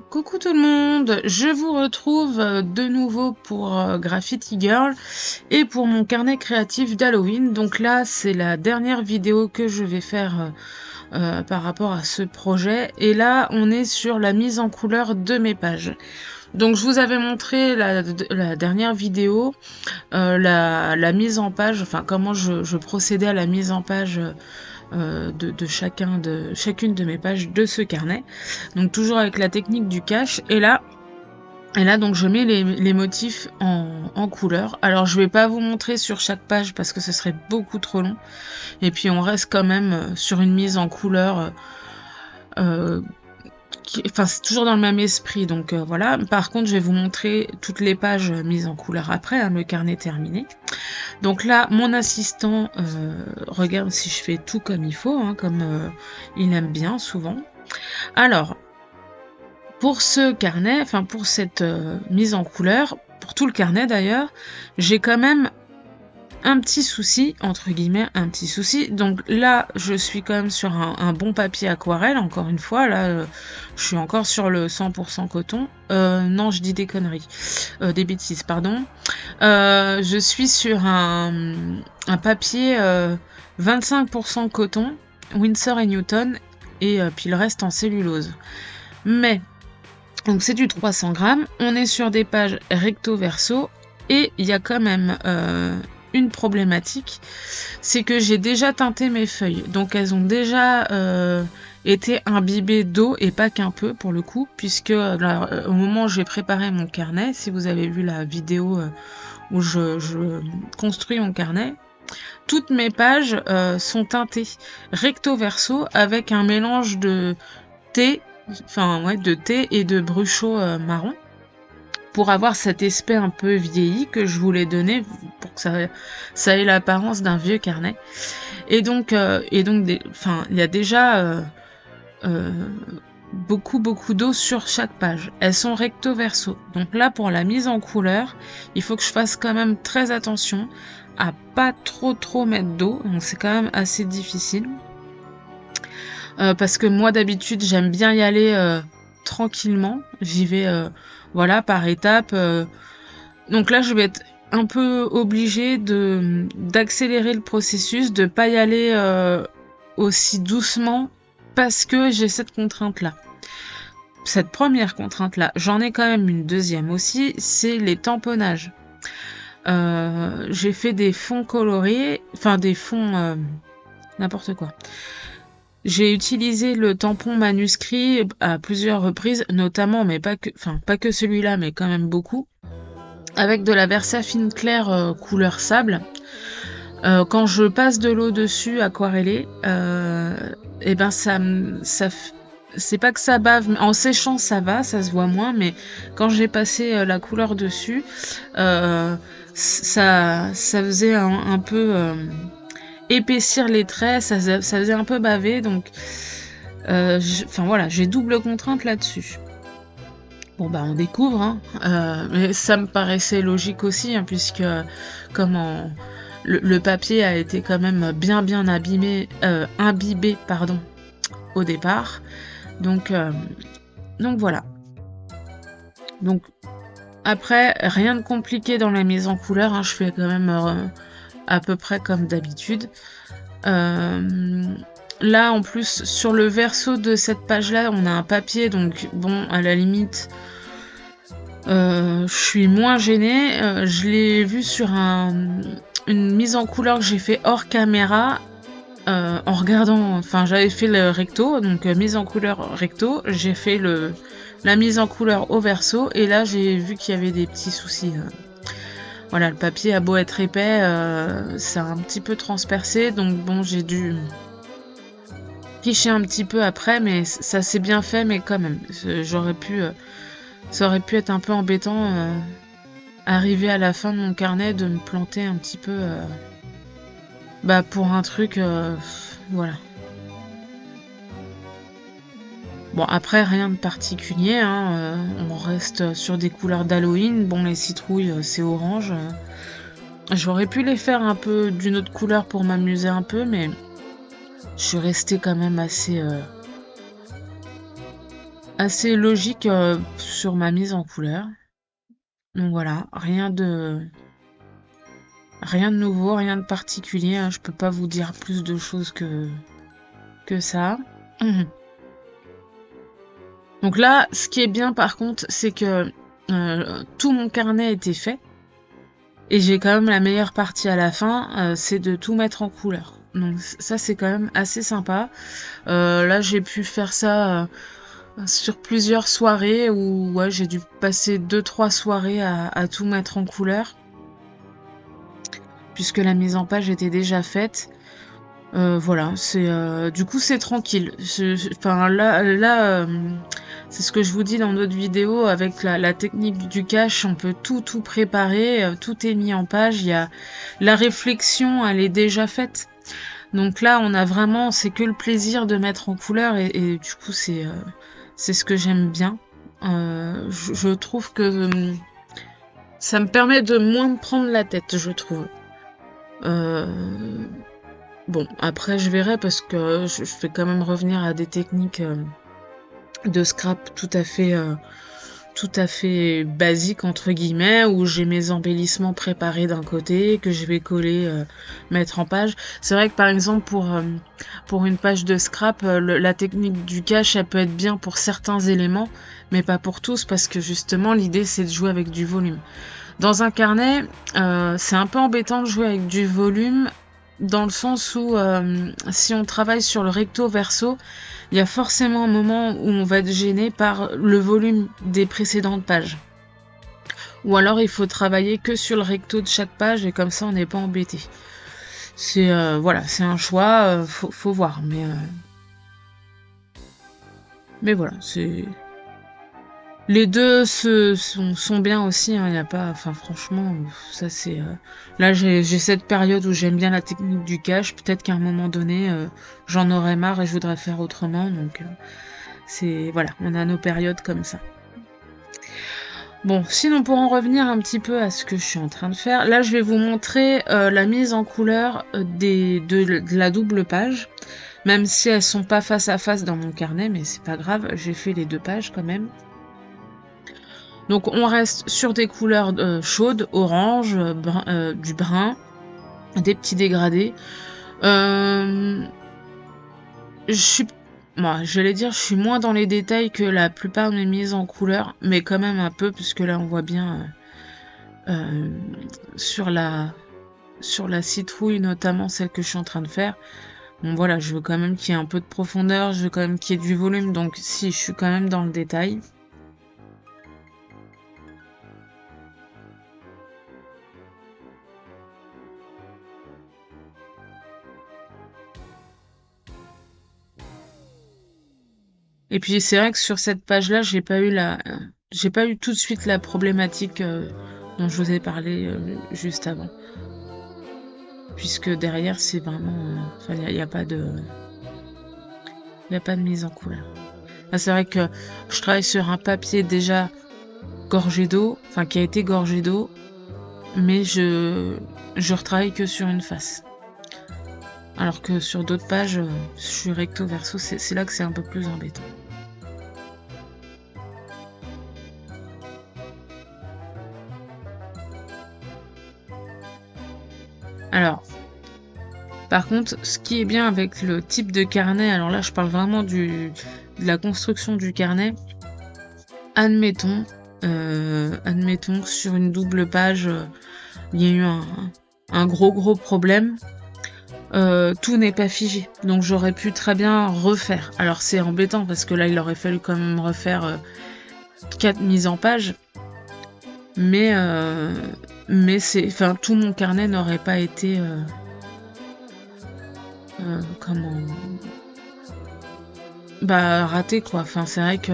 Coucou tout le monde, je vous retrouve de nouveau pour Graffiti Girl et pour mon carnet créatif d'Halloween. Donc là, c'est la dernière vidéo que je vais faire par rapport à ce projet. Et là, on est sur la mise en couleur de mes pages. Donc je vous avais montré la dernière vidéo, la mise en page, enfin comment je procédais à la mise en page de chacune de mes pages de ce carnet. Donc toujours avec la technique du cache. Et là donc je mets les motifs en couleur. Alors je vais pas vous montrer sur chaque page parce que ce serait beaucoup trop long. Et puis on reste quand même sur une mise en couleur enfin c'est toujours dans le même esprit, donc voilà. Par contre je vais vous montrer toutes les pages mises en couleur après, le carnet terminé. Donc là mon assistant regarde si je fais tout comme il faut, comme il aime bien souvent. Alors pour ce carnet, enfin pour cette mise en couleur, pour tout le carnet d'ailleurs, j'ai quand même un petit souci, entre guillemets, un petit souci. Donc là, je suis quand même sur un bon papier aquarelle, encore une fois. Là, je suis encore sur le 100% coton. Non, je dis des conneries. Des bêtises, pardon. Je suis sur un papier 25% coton, Winsor & Newton, et puis le reste en cellulose. Mais, donc c'est du 300 grammes. On est sur des pages recto-verso, et il y a quand même une problématique, c'est que j'ai déjà teinté mes feuilles, donc elles ont déjà été imbibées d'eau, et pas qu'un peu pour le coup, puisque là, au moment où j'ai préparé mon carnet, si vous avez vu la vidéo où je construis mon carnet, toutes mes pages sont teintées recto verso avec un mélange de thé, de thé et de bruchot marron, pour avoir cet aspect un peu vieilli que je voulais donner pour que ça ait l'apparence d'un vieux carnet. Et donc il y a déjà beaucoup d'eau sur chaque page. Elles sont recto verso. Donc là, pour la mise en couleur, il faut que je fasse quand même très attention à pas trop mettre d'eau. Donc c'est quand même assez difficile. Parce que moi d'habitude j'aime bien y aller tranquillement. J'y vais par étapes. Donc là je vais être un peu obligée d'accélérer le processus, de pas y aller aussi doucement, parce que j'ai cette contrainte là. Cette première contrainte là, j'en ai quand même une deuxième aussi, c'est les tamponnages. J'ai fait des fonds colorés, des fonds n'importe quoi. J'ai utilisé le tampon manuscrit à plusieurs reprises, notamment, mais pas que celui-là, mais quand même beaucoup, avec de la Versafine claire couleur sable. Quand je passe de l'eau dessus aquarellée, c'est pas que ça bave, mais en séchant ça va, ça se voit moins, mais quand j'ai passé la couleur dessus, ça faisait un peu épaissir les traits, ça faisait un peu baver, donc j'ai double contrainte là-dessus. Bon on découvre, mais ça me paraissait logique aussi, puisque le papier a été quand même bien imbibé au départ, donc voilà. Donc après, rien de compliqué dans la mise en couleur, je fais quand même à peu près comme d'habitude. Là en plus sur le verso de cette page là on a un papier, donc bon, à la limite je suis moins gênée. Je l'ai vu sur une mise en couleur que j'ai fait hors caméra, en regardant, j'avais fait le recto, donc mise en couleur recto, j'ai fait la mise en couleur au verso, et là j'ai vu qu'il y avait des petits soucis. Voilà, le papier a beau être épais, ça a un petit peu transpercé, donc bon, j'ai dû ficher un petit peu après, mais ça s'est bien fait, mais quand même, ça aurait pu être un peu embêtant, arriver à la fin de mon carnet, de me planter un petit peu, pour un truc, voilà. Bon, après, rien de particulier, on reste sur des couleurs d'Halloween. Bon, les citrouilles, c'est orange. J'aurais pu les faire un peu d'une autre couleur pour m'amuser un peu, mais je suis restée quand même assez assez logique sur ma mise en couleur. Donc voilà, rien de nouveau, rien de particulier, hein. Je peux pas vous dire plus de choses que ça. Donc là, ce qui est bien par contre, c'est que tout mon carnet était fait. Et j'ai quand même la meilleure partie à la fin, c'est de tout mettre en couleur. Donc ça, c'est quand même assez sympa. Là, j'ai pu faire ça sur plusieurs soirées où ouais, j'ai dû passer 2-3 soirées à tout mettre en couleur. Puisque la mise en page était déjà faite. Voilà, c'est du coup c'est tranquille. Enfin là c'est ce que je vous dis dans d'autres vidéos avec la technique du cache, on peut tout préparer, tout est mis en page. Il y a la réflexion, elle est déjà faite. Donc là, on a vraiment, c'est que le plaisir de mettre en couleur et du coup c'est ce que j'aime bien. Je trouve que ça me permet de moins me prendre la tête, je trouve. Bon, après je verrai parce que je vais quand même revenir à des techniques de scrap tout à fait basiques entre guillemets, où j'ai mes embellissements préparés d'un côté, que je vais coller, mettre en page. C'est vrai que par exemple pour une page de scrap, la technique du cache, elle peut être bien pour certains éléments, mais pas pour tous, parce que justement l'idée c'est de jouer avec du volume. Dans un carnet, c'est un peu embêtant de jouer avec du volume, dans le sens où si on travaille sur le recto verso, il y a forcément un moment où on va être gêné par le volume des précédentes pages. Ou alors il faut travailler que sur le recto de chaque page et comme ça on n'est pas embêté. C'est voilà, c'est un choix, faut voir, mais voilà, c'est les deux sont bien aussi, hein, y a pas, enfin franchement, ça c'est là j'ai cette période où j'aime bien la technique du cache, peut-être qu'à un moment donné j'en aurais marre et je voudrais faire autrement, donc c'est voilà, on a nos périodes comme ça. Bon, sinon pour en revenir un petit peu à ce que je suis en train de faire, là je vais vous montrer la mise en couleur de la double page, même si elles sont pas face à face dans mon carnet, mais c'est pas grave, j'ai fait les 2 pages quand même. Donc on reste sur des couleurs chaudes, orange, du brun, des petits dégradés. J'allais dire, je suis moins dans les détails que la plupart de mes mises en couleur, mais quand même un peu, puisque là on voit bien sur la citrouille, notamment celle que je suis en train de faire. Bon voilà, je veux quand même qu'il y ait un peu de profondeur, je veux quand même qu'il y ait du volume, donc si, je suis quand même dans le détail. Et puis c'est vrai que sur cette page-là, j'ai pas eu tout de suite la problématique dont je vous ai parlé juste avant. Puisque derrière, c'est vraiment, il n'y a pas de mise en couleur. Là, c'est vrai que je travaille sur un papier déjà gorgé d'eau, enfin qui a été gorgé d'eau, mais je retravaille que sur une face. Alors que sur d'autres pages, je suis recto verso, c'est là que c'est un peu plus embêtant. Alors, par contre, ce qui est bien avec le type de carnet, alors là je parle vraiment de la construction du carnet, admettons sur une double page, il y a eu un gros problème. Tout n'est pas figé, donc j'aurais pu très bien refaire. Alors c'est embêtant parce que là il aurait fallu quand même refaire 4 mises en page, mais c'est, enfin tout mon carnet n'aurait pas été raté quoi. Enfin c'est vrai que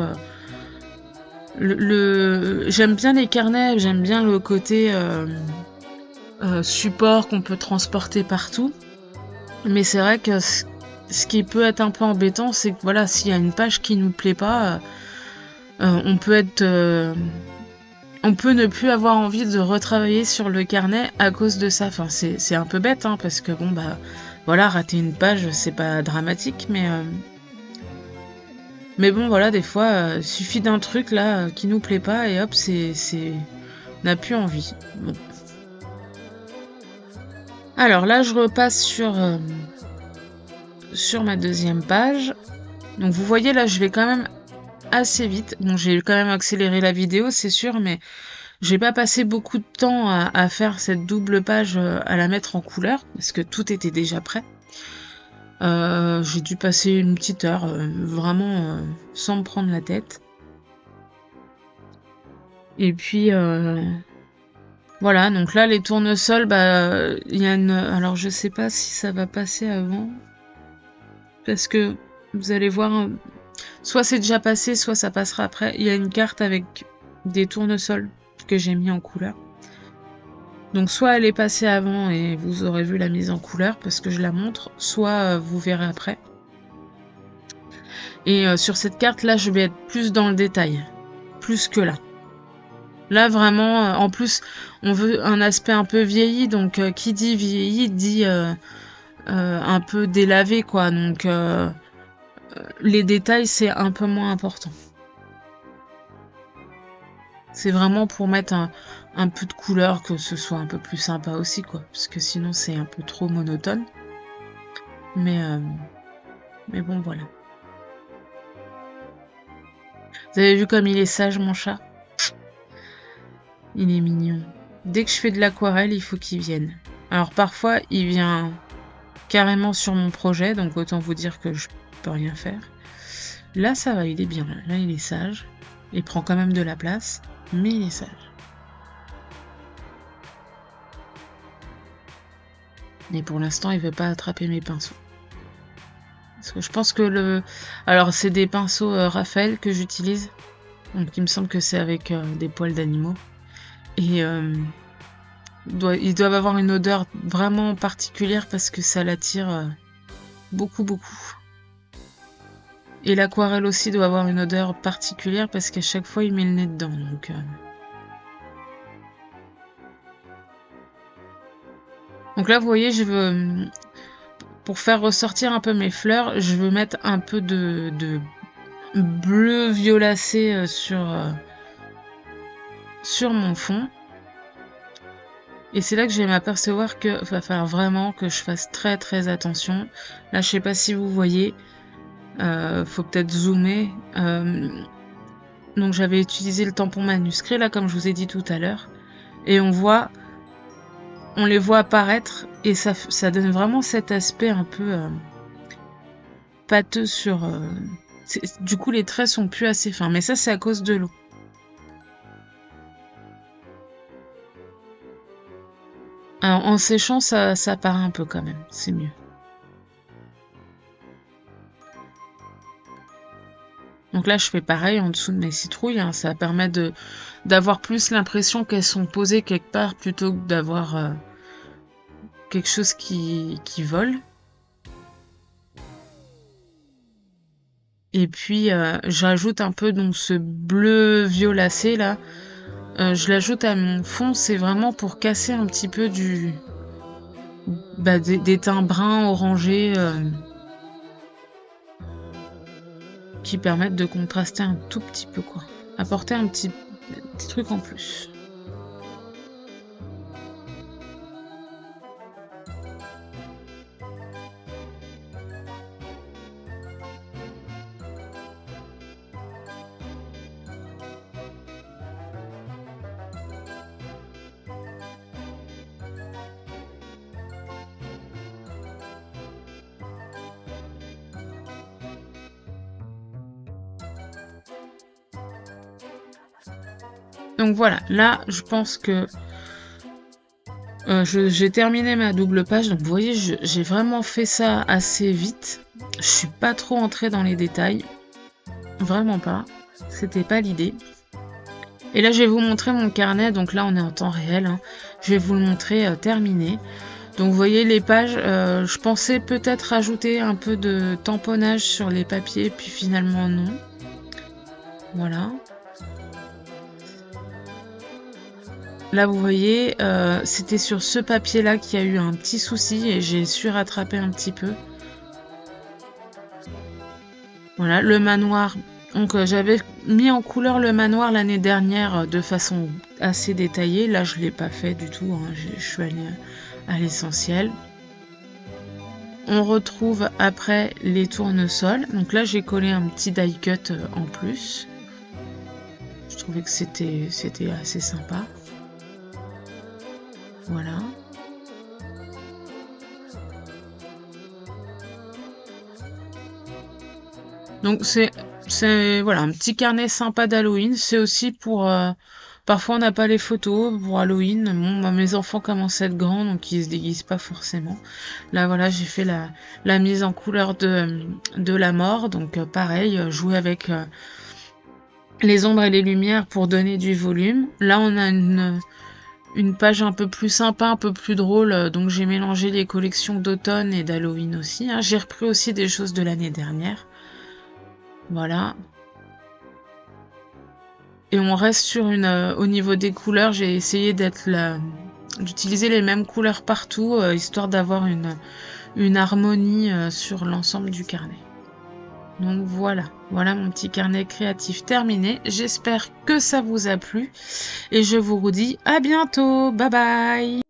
j'aime bien les carnets, j'aime bien le côté support qu'on peut transporter partout. Mais c'est vrai que ce qui peut être un peu embêtant, c'est que voilà, s'il y a une page qui nous plaît pas, on peut ne plus avoir envie de retravailler sur le carnet à cause de ça. Enfin, c'est un peu bête, hein, parce que bon bah voilà, rater une page, c'est pas dramatique, mais Mais bon, voilà, des fois, suffit d'un truc là qui nous plaît pas et hop, on n'a plus envie. Bon. Alors là, je repasse sur ma deuxième page. Donc vous voyez là, je vais quand même assez vite. Bon, j'ai quand même accéléré la vidéo, c'est sûr, mais j'ai pas passé beaucoup de temps à faire cette double page, à la mettre en couleur, parce que tout était déjà prêt. J'ai dû passer une petite heure, vraiment sans me prendre la tête. Et puis voilà, donc là les tournesols, il y a une... Alors je sais pas si ça va passer avant, parce que vous allez voir, soit c'est déjà passé, soit ça passera après. Il y a une carte avec des tournesols que j'ai mis en couleur. Donc soit elle est passée avant et vous aurez vu la mise en couleur parce que je la montre, soit vous verrez après. Et sur cette carte là, je vais être plus dans le détail, plus que là. Là vraiment, en plus, on veut un aspect un peu vieilli, donc qui dit vieilli dit un peu délavé quoi. Donc les détails c'est un peu moins important. C'est vraiment pour mettre un peu de couleur, que ce soit un peu plus sympa aussi, quoi. Parce que sinon, c'est un peu trop monotone. Mais bon, voilà. Vous avez vu comme il est sage, mon chat? Il est mignon. Dès que je fais de l'aquarelle, il faut qu'il vienne. Alors, parfois, il vient carrément sur mon projet, donc autant vous dire que je peux rien faire. Là, ça va, il est bien. Là, il est sage. Il prend quand même de la place, mais il est sage. Mais pour l'instant, il veut pas attraper mes pinceaux. Parce que je pense que Alors, c'est des pinceaux Raphaël que j'utilise. Donc, il me semble que c'est avec des poils d'animaux. Et ils doivent avoir une odeur vraiment particulière parce que ça l'attire beaucoup, beaucoup. Et l'aquarelle aussi doit avoir une odeur particulière parce qu'à chaque fois, il met le nez dedans. Donc là, vous voyez, pour faire ressortir un peu mes fleurs, je veux mettre un peu de bleu violacé sur mon fond. Et c'est là que je vais m'apercevoir que va falloir vraiment que je fasse très très attention. Là, je sais pas si vous voyez, faut peut-être zoomer. Donc j'avais utilisé le tampon manuscrit là, comme je vous ai dit tout à l'heure, et on les voit apparaître et ça donne vraiment cet aspect un peu pâteux sur... Du coup, les traits sont plus assez fins, mais ça, c'est à cause de l'eau. Alors, en séchant, ça paraît un peu quand même, c'est mieux. Donc là, je fais pareil en dessous de mes citrouilles, hein, ça permet d'avoir plus l'impression qu'elles sont posées quelque part plutôt que d'avoir quelque chose qui vole. Et puis j'ajoute un peu donc ce bleu violacé là. Je l'ajoute à mon fond, c'est vraiment pour casser un petit peu des teints bruns orangés qui permettent de contraster un tout petit peu quoi. Apporter un petit truc en plus. Donc voilà, là je pense que j'ai terminé ma double page. Donc vous voyez, j'ai vraiment fait ça assez vite. Je suis pas trop entrée dans les détails. Vraiment pas. C'était pas l'idée. Et là je vais vous montrer mon carnet. Donc là on est en temps réel. Hein. Je vais vous le montrer terminé. Donc vous voyez les pages. Je pensais peut-être rajouter un peu de tamponnage sur les papiers. Puis finalement non. Voilà. Là, vous voyez, c'était sur ce papier-là qu'il y a eu un petit souci et j'ai su rattraper un petit peu. Voilà, le manoir. Donc j'avais mis en couleur le manoir l'année dernière de façon assez détaillée. Là, je l'ai pas fait du tout, hein. Je suis allée à l'essentiel. On retrouve après les tournesols. Donc là, j'ai collé un petit die cut en plus. Je trouvais que c'était assez sympa. Voilà. Donc c'est voilà, un petit carnet sympa d'Halloween. C'est aussi pour parfois on n'a pas les photos pour Halloween. Bon, bah, mes enfants commencent à être grands, donc ils se déguisent pas forcément. Là voilà, j'ai fait la mise en couleur de la mort. Donc pareil, jouer avec les ombres et les lumières pour donner du volume. Là on a une page un peu plus sympa, un peu plus drôle. Donc j'ai mélangé les collections d'automne et d'Halloween aussi, hein. J'ai repris aussi des choses de l'année dernière. Voilà. Et on reste sur au niveau des couleurs, j'ai essayé d'utiliser les mêmes couleurs partout, histoire d'avoir une harmonie sur l'ensemble du carnet. Donc voilà mon petit carnet créatif terminé. J'espère que ça vous a plu et je vous redis à bientôt. Bye bye.